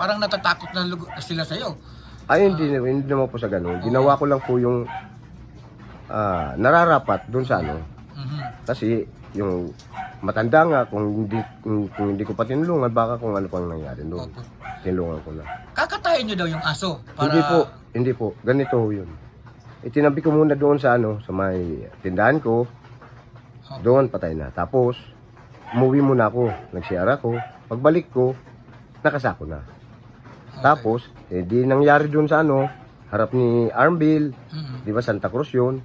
parang natatakot na sila sa'yo. Ay, hindi naman po sa ganun. Ginawa ko lang po yung nararapat dun sa ano. Kasi yung matanda nga, kung hindi ko pa tinulungan, baka kung ano pang nangyari doon. Opo. Tinulungan ko na. Kakatayin nyo daw yung aso. Para... Hindi po. Ganito ho yun. Itinabi ko muna doon sa ano, sa may tindahan ko. Doon, patay na. Tapos, umuwi muna ako. Nag-CR ako. Pagbalik ko, nakasako na. Okay. Tapos, di nangyari doon sa ano, harap ni Armville. Di ba, Santa Cruz yun.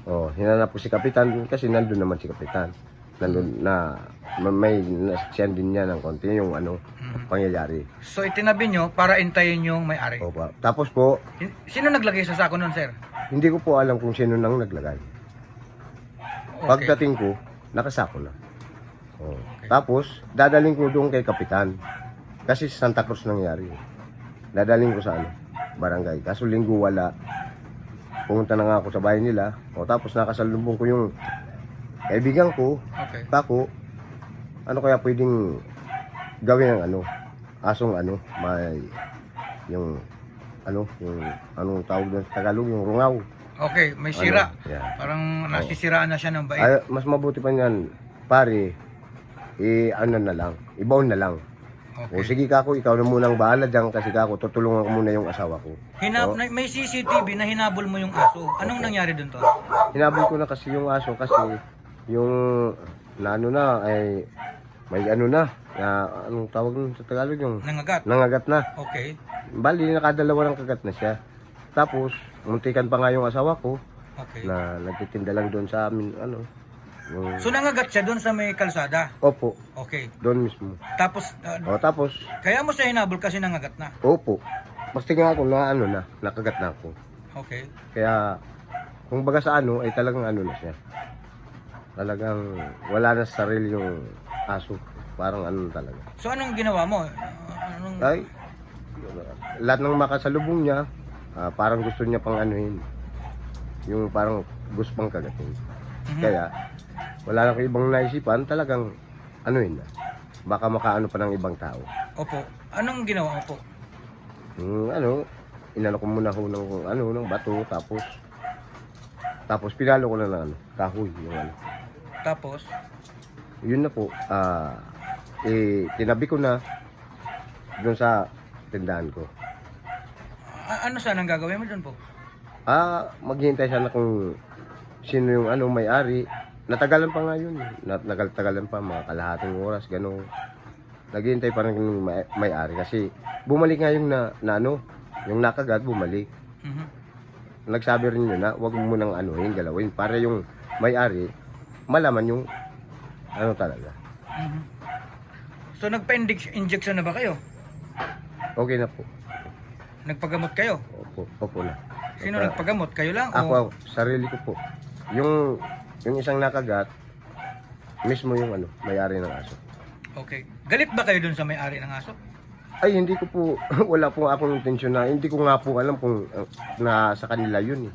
Oh, hinanap ko si Kapitan kasi nandun naman si Kapitan. Nandun na may nasaksiyan din niya ng konti yung ano, pangyayari. So itinabi nyo para intayin yung may-ari. Opo. Tapos po, Sino naglagay sa sako nun, sir? hindi ko po alam kung sino nang naglagay. Okay. Pagdating ko, nakasako na. Oh. Tapos, dadaling ko doon kay Kapitan. Kasi sa Santa Cruz nangyari. Dadaling ko sa ano, barangay. Kaso linggo wala. Pumunta na nga ako sa bahay nila. O tapos nakasalubong ko yung kaibigan ko. Okay. Tako, ano kaya pwedeng gawin ng ano, asong ano, may yung ano, yung anong tawag doon sa Tagalog, yung rungaw. Okay, may sira. Ano, yeah. Parang nasisiraan na siya ng bait. Ay, mas mabuti pa niyan, pare, ano na lang, ibaon na lang. O Okay. sige kako, ikaw na munang bahala dyan kasi kako, tutulungan ko muna yung asawa ko. May CCTV na hinabol mo yung aso. Anong nangyari dun to? Hinabol ko na kasi yung aso kasi yung na ano na ay may ano na, anong tawag nun sa Tagalog, yung Nangagat. nangagat na. Okay. Bali, nakadalawa ng kagat na siya. Tapos, muntikan pa nga yung asawa ko Okay. na nagtitinda lang doon sa amin, ano. Yung... So nangagat siya dun sa may kalsada. Opo, Okay. doon mismo. Tapos O tapos, kaya mo siya hinabol kasi nangagat na. opo. Basta nga ako na ano na, nakagat na ako. Okay. Kaya, kung baga sa ano, ay talagang ano na siya. Talagang wala na sa sarili yung aso. Parang ano talaga. So anong ginawa mo? Anong... Ay, lahat ng makasalubong niya, parang gusto niya pang anuhin. Yung parang gusto pang kagatin. Kaya, wala na ko ibang naisipan, talagang anuhin na. Baka makaano pa ng ibang tao. Opo. Anong ginawa mo po? Ano, inano ko muna ho ng, ano, ng bato, tapos pinalo ko na ng ano, kahoy, yung ano. Tapos, Yun na po, tinabi ko na doon sa tindahan ko. ano sana ang gagawin mo dun po? Maghihintay sana kung sino yung ano may-ari. Natagalan pa nga yun. Natagalan pa mga kalahating oras, gano'n. Naghihintay pa rin yung may-ari kasi bumalik nga yung na ano, yung nakagat, bumalik. Nagsabi rin yun na huwag mo munang anuhin, galawin para yung may-ari malaman yung ano talaga. So nagpa-injection na ba kayo? Okay na po. Nagpagamot kayo? Opo na. Sino nagpagamot? Kayo lang? Ako, sarili ko po. Yung isang nakagat, mismo yung ano, may-ari ng aso. Okay. Galit ba kayo dun sa may-ari ng aso? Ay, hindi ko po, wala po akong intensyon na, hindi ko nga po alam kung nasa kanila yun eh.